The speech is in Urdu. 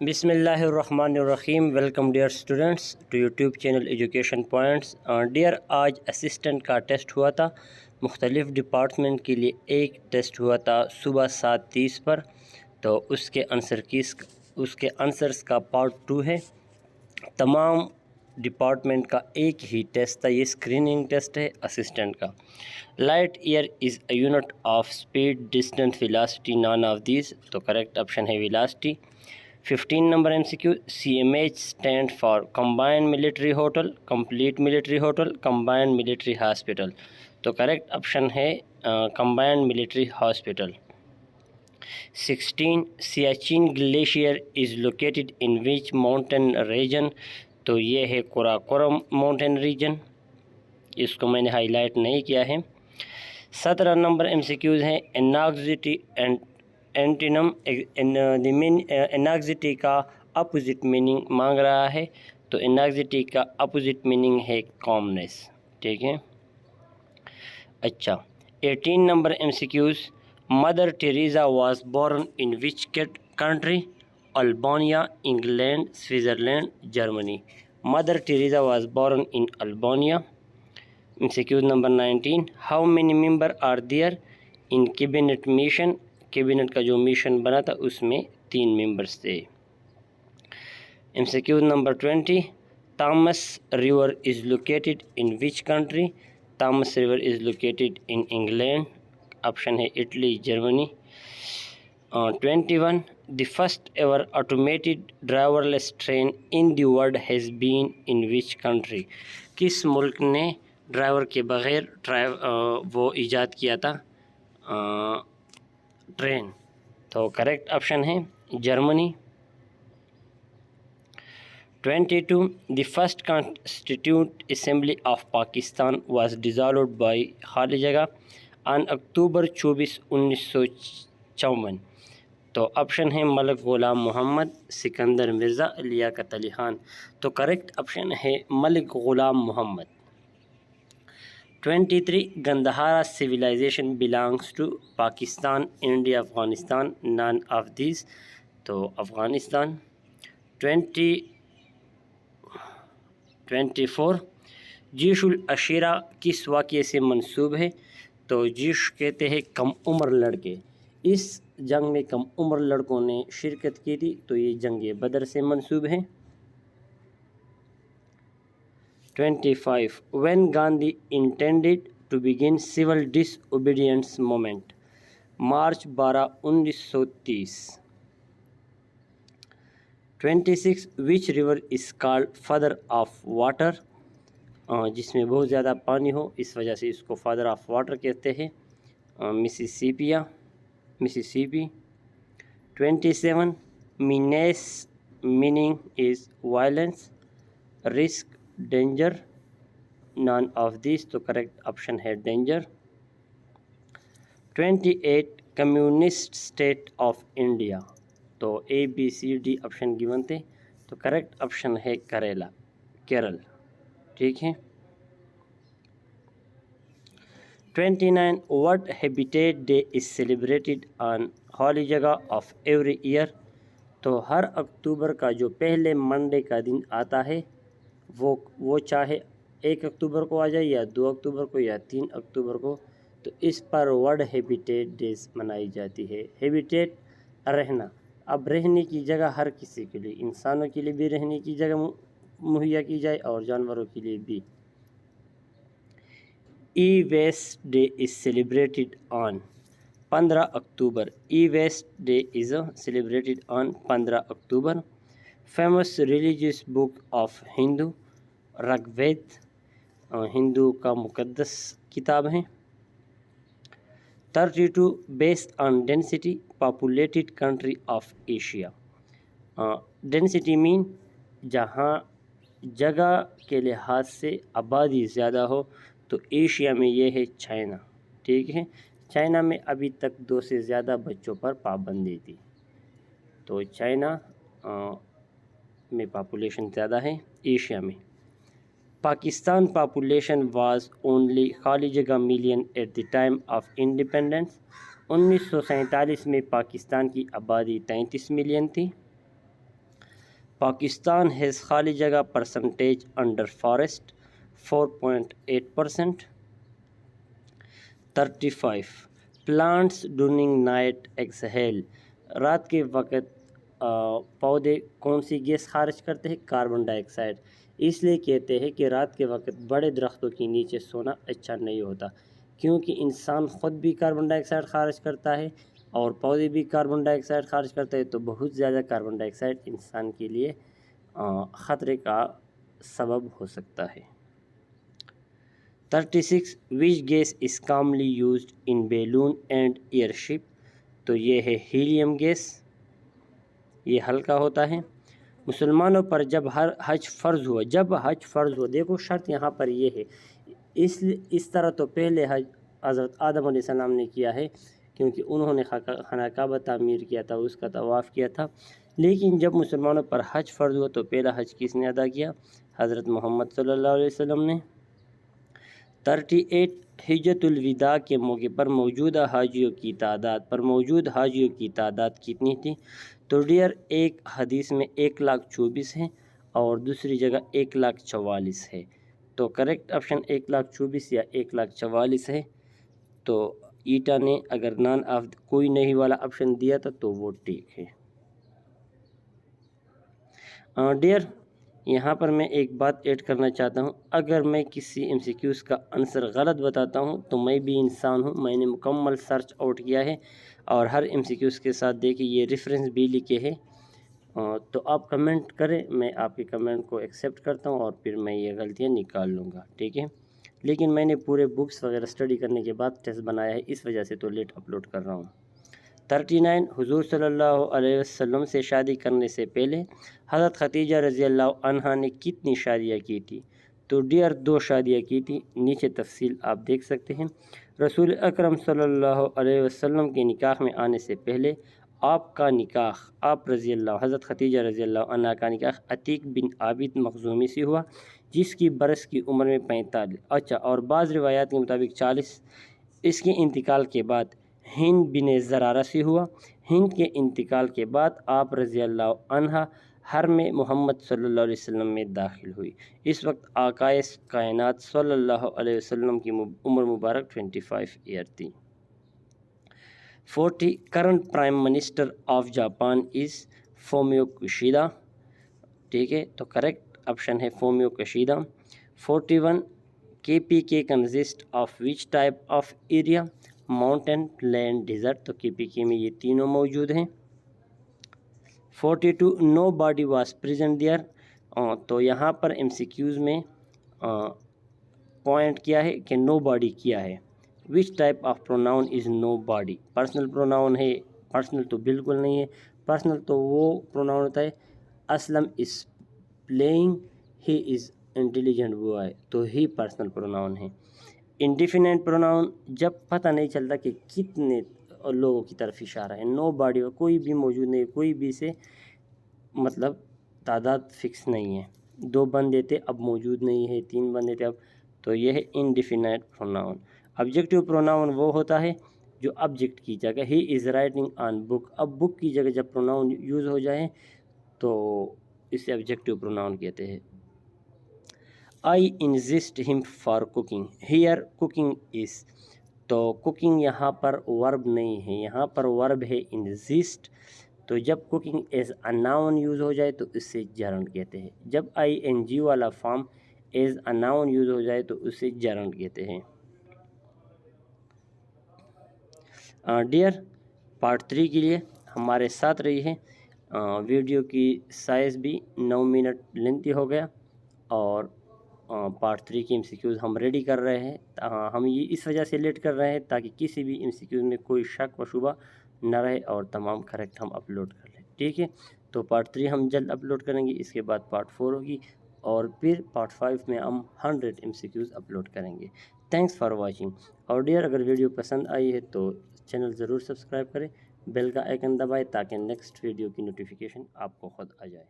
بسم اللہ الرحمن الرحیم. Welcome dear students to YouTube channel education points. Dear آج اسسٹنٹ کا ٹیسٹ ہوا تھا. مختلف ڈپارٹمنٹ کے لیے ایک ٹیسٹ ہوا تھا صبح 7:30 پر. تو اس کے آنسرز کا پارٹ 2 ہے. تمام ڈپارٹمنٹ کا ایک ہی ٹیسٹ تھا. یہ اسکریننگ ٹیسٹ ہے اسسٹنٹ کا. Light year is a unit of speed distance velocity none of these. تو کریکٹ آپشن ہے velocity. 15 number MCQ. CMH stand for combined military hotel, complete military hotel, combined military hospital. تو کریکٹ آپشن ہے combined military hospital. 16 Siachen glacier is located in which mountain region. تو یہ ہے قراقرم ماؤنٹین ریجن. اس کو میں نے ہائی لائٹ نہیں کیا ہے. 17 نمبر MCQs ہیں. اناکزیٹی اینڈ اینٹینم. اناکزیٹی کا اپوزٹ میننگ مانگ رہا ہے. تو اناکزیٹی کا اپوزٹ میننگ ہے کامنس. ٹھیک ہے. اچھا 18 number MCQs. Mother Teresa was born in which country? Albania, England, Switzerland, Germany. Mother Teresa was born in Albania. MCQ number 19. How many member are there in cabinet mission? Cabinet کا جو میشن بنا تھا اس میں 3 ممبرس تھے. MCQ number 20. Thames river is located in which country? Thames river is located in England. Option ہے Italy, Germany. 21. The first ever automated driverless train in the world has been in which country? کس ملک نے ڈرائیور کے بغیر وہ ایجاد کیا تھا ٹرین؟ تو کریکٹ آپشن ہے Germany. 22. The first constituted assembly of Pakistan was dissolved by خالی جگہ آن اکتوبر 24, 1954. تو آپشن ہے ملک غلام محمد, سکندر مرزا, لیاقت علی خان. تو کریکٹ آپشن ہے Malik Ghulam Muhammad. 23. Gandhara civilization belongs to Pakistan, India, Afghanistan, none of these. تو افغانستان. 24. جیش العشیرہ کس واقعے سے منسوب ہے؟ تو جیش کہتے ہیں کم عمر لڑکے. اس جنگ میں کم عمر لڑکوں نے شرکت کی تھی, تو یہ جنگ بدر سے منسوب ہے. 25. when Gandhi intended to begin civil disobedience movement? March 12, 1930. 26. which river is called father of water? جس میں بہت زیادہ پانی ہو اس وجہ سے اس کو فادر آف واٹر کہتے ہیں. Mississippi. 27. menace meaning is violence, risk, danger, none of these. تو کریکٹ آپشن ہے danger. 28. Communist state of India. تو ABCD آپشن گیون تھے. تو کریکٹ آپشن ہے کیرل. ٹھیک ہے. 29. what habitat day is celebrated on خالی جگہ آف ایوری ایئر؟ تو ہر اکتوبر کا جو پہلے منڈے کا دن آتا ہے وہ چاہے 1 اکتوبر کو آ جائے یا 2 اکتوبر کو یا 3 اکتوبر کو, تو اس پر ورلڈ ہیبیٹیٹ ڈیز منائی جاتی ہے. ہیبیٹیٹ رہنا. اب رہنے کی جگہ ہر کسی کے لیے, انسانوں کے لیے بھی رہنے کی جگہ مہیا کی جائے اور جانوروں کے لیے بھی. E waste day is celebrated on 15 October. E waste day is celebrated on 15 October. Famous religious book of Hindu, Rig Veda. Hindu کا مقدس کتاب ہے. 32. Based on density populated country of Asia. Density مین جہاں جگہ کے لحاظ سے آبادی زیادہ ہو, تو ایشیا میں یہ ہے چائنا. ٹھیک ہے. چائنا میں ابھی تک 2 سے زیادہ بچوں پر پابندی تھی. تو چائنا میں پاپولیشن زیادہ ہے ایشیا میں. پاکستان پاپولیشن واز اونلی خالی جگہ million at the time of independence. 1947 میں پاکستان کی آبادی 33 ملین تھی. پاکستان ہیز خالی جگہ percentage under forest 4.8%. 35 plants during night exhale. رات کے وقت پودے کون سی گیس خارج کرتے ہیں؟ کاربن ڈائی آکسائڈ. اس لیے کہتے ہیں کہ رات کے وقت بڑے درختوں کے نیچے سونا اچھا نہیں ہوتا، کیونکہ انسان خود بھی کاربن ڈائی آکسائڈ خارج کرتا ہے اور پودے بھی کاربن ڈائی آکسائڈ خارج کرتے ہیں، تو بہت زیادہ کاربن ڈائی آکسائڈ انسان کے لیے خطرے کا سبب ہو سکتا ہے. 36 which gas is commonly used in balloon and airship. تو یہ ہے ہیلیم گیس، یہ ہلکا ہوتا ہے. مسلمانوں پر جب حج فرض ہوا، دیکھو شرط یہاں پر یہ ہے، اس طرح تو پہلے حج حضرت آدم علیہ السلام نے کیا ہے، کیونکہ انہوں نے خانہ کعبہ تعمیر کیا تھا، اس کا طواف کیا تھا. لیکن جب مسلمانوں پر حج فرض ہوا تو پہلا حج کس نے ادا کیا؟ حضرت محمد صلی اللہ علیہ وسلم نے. 38 حجۃ الوداع کے موقع پر موجود حاجیوں کی تعداد کتنی تھی؟ تو ڈیئر ایک حدیث میں 1,24,000 ہے اور دوسری جگہ 1,44,000 ہے. تو کریکٹ آپشن 1,24,000 یا 1,44,000 ہے. تو ایٹا نے اگر نان آف کوئی نہیں والا آپشن دیا تھا تو وہ ٹھیک ہے. ڈیئر یہاں پر میں ایک بات ایڈ کرنا چاہتا ہوں، اگر میں کسی ایم سی کیوز کا آنسر غلط بتاتا ہوں تو میں بھی انسان ہوں، میں نے مکمل سرچ آؤٹ کیا ہے اور ہر ایم سی کیوز کے ساتھ دیکھیں یہ ریفرنس بھی لکھے ہے. تو آپ کمنٹ کریں، میں آپ کے کمنٹ کو ایکسیپٹ کرتا ہوں اور پھر میں یہ غلطیاں نکال لوں گا، ٹھیک ہے. لیکن میں نے پورے بکس وغیرہ اسٹڈی کرنے کے بعد ٹیسٹ بنایا ہے، اس وجہ سے تو لیٹ اپلوڈ کر رہا ہوں. 39 حضور صلی اللہ علیہ وسلم سے شادی کرنے سے پہلے حضرت خدیجہ رضی اللہ عنہا نے کتنی شادیاں کی تھی؟ تو ڈیئر 2 شادیاں کی تھی. نیچے تفصیل آپ دیکھ سکتے ہیں. رسول اکرم صلی اللہ علیہ وسلم کے نکاح میں آنے سے پہلے آپ رضی اللہ حضرت خدیجہ رضی اللہ عنہ کا نکاح عتیق بن عابد مخزومی سے ہوا، جس کی برس کی عمر میں 45 اور بعض روایات کے مطابق 40. اس کے انتقال کے بعد ہند بن زرارہ سے ہوا. ہند کے انتقال کے بعد آپ رضی اللہ عنہ حرم محمد صلی اللہ علیہ وسلم میں داخل ہوئی. اس وقت آقائے کائنات صلی اللہ علیہ وسلم کی عمر مبارک 25 ایئر تھی. 40 current prime minister of Japan is Fumio Kishida. ٹھیک ہے، تو کریکٹ آپشن ہے Fumio Kishida. 41 K P K consist of which type of area? Mountain, plain, desert. تو کے پی کے میں یہ تینوں موجود ہیں. 42 nobody was present there. تو یہاں پر ایم سی کیوز میں پوائنٹ کیا ہے کہ نو باڈی کیا ہے. Which type of pronoun is nobody? Personal pronoun ہے. پرسنل تو بالکل نہیں ہے. پرسنل تو وہ پروناؤن ہوتا ہے Aslam is playing, he is intelligent boy, تو ہی پرسنل پروناؤن ہے. انڈیفینٹ پروناؤن جب پتہ نہیں چلتا کہ کتنے لوگوں کی طرف اشارہ ہے. نو باڈی کوئی بھی موجود نہیں، کوئی بھی سے مطلب تعداد فکس نہیں ہے. 2 بندے تھے اب موجود نہیں ہے، 3 بندے تھے اب، تو یہ ہے انڈیفینٹ پروناؤن. آبجیکٹیو پروناؤن وہ ہوتا ہے جو آبجیکٹ کی جگہ، ہی از رائٹنگ آن بک. اب بک کی جگہ جب پروناؤن یوز ہو جائے تو اسے آبجیکٹیو پروناؤن کہتے ہیں. I insist him for cooking. Here cooking is. تو کوکنگ یہاں پر ورب نہیں ہے، یہاں پر ورب ہے insist. تو جب cooking as a noun use ہو جائے تو اسے جرنڈ کہتے ہیں. جب آئی این جی والا form as a noun use ہو جائے تو اسے جرنڈ کہتے ہیں. ڈیئر پارٹ 3 کے لیے ہمارے ساتھ رہی ہے. ویڈیو کی سائز بھی 9 منٹ لینتھی ہو گیا اور پارٹ 3 کی ایم سی کیوز ہم ریڈی کر رہے ہیں. ہم یہ اس وجہ سے لیٹ کر رہے ہیں تاکہ کسی بھی ایم سی کیوز میں کوئی شک و شبہ نہ رہے اور تمام کریکٹ ہم اپلوڈ کر لیں. ٹھیک ہے، تو پارٹ 3 ہم جلد اپلوڈ کریں گے. اس کے بعد پارٹ 4 ہوگی اور پھر پارٹ 5 میں ہم 100 ایم سی کیوز اپلوڈ کریں گے. Thanks for watching. اور ڈیئر اگر ویڈیو پسند آئی ہے تو چینل ضرور سبسکرائب کریں، بیل کا آئیکن دبائیں تاکہ نیکسٹ ویڈیو کی نوٹیفیکیشن آپ کو خود آ جائے.